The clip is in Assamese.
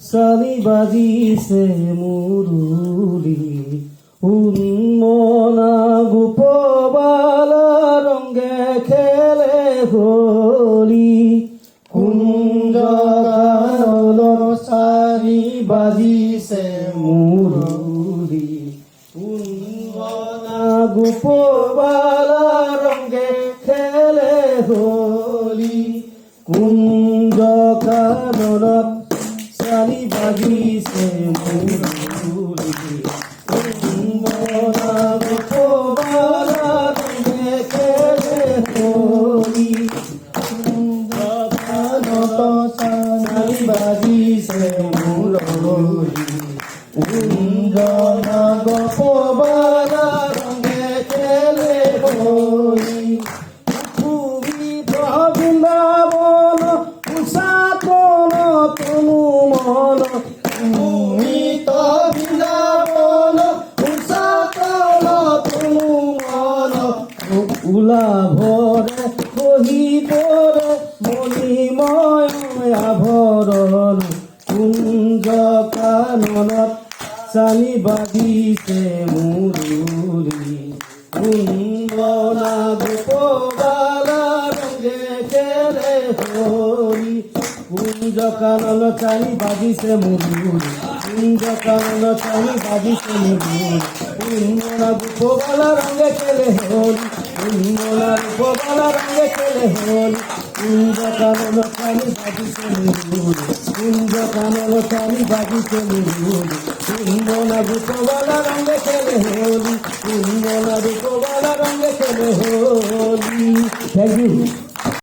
সানি বাজিছে মুৰুলি উন্মনা গোপবালা ৰঙে খেলে হোলি কুঞ্জ কাননৰ সানি বাজিছে মুরুলি উন্মনা গোপবালা রঙে খেলে হোলি কুঞ্জ কাননত সানি বাজিছে মুরুলি উন্মনা গোপবালা রঙে খেলে হোলি কুঞ্জ কাননত সানি বাজিছে মুরুলি উন্মনা গোপবালা রঙে খেলে হোলি বৃন্দাবন উষাতন তনু মন মোহিত বৃন্দাবন উষাতন তনু মন উলাভরে বহিবরে মণিময় আভরণ কুঞ্জ কাননত সানি বাজিছে মুরুলি উন্মনা গোপবালা রঙে খেলে হোলি কুঞ্জ কানন সানি বাজিছে মুরুলি কুঞ্জ কানন সানি বাজিছে মুরুলি উন্মনা গোপবালা রঙে খেলে হোলি উন্মনা গোপবালা রঙে খেলে হোলি কুঞ্জ কানন সানি বাজিছে মুরুলি কুঞ্জ কানন সানি বাজিছে মুরুলি উন্মনা গোপবালা রঙে খেলে হোলি উন্মনা গোপবালা রঙে খেলে হোলি। Thank U.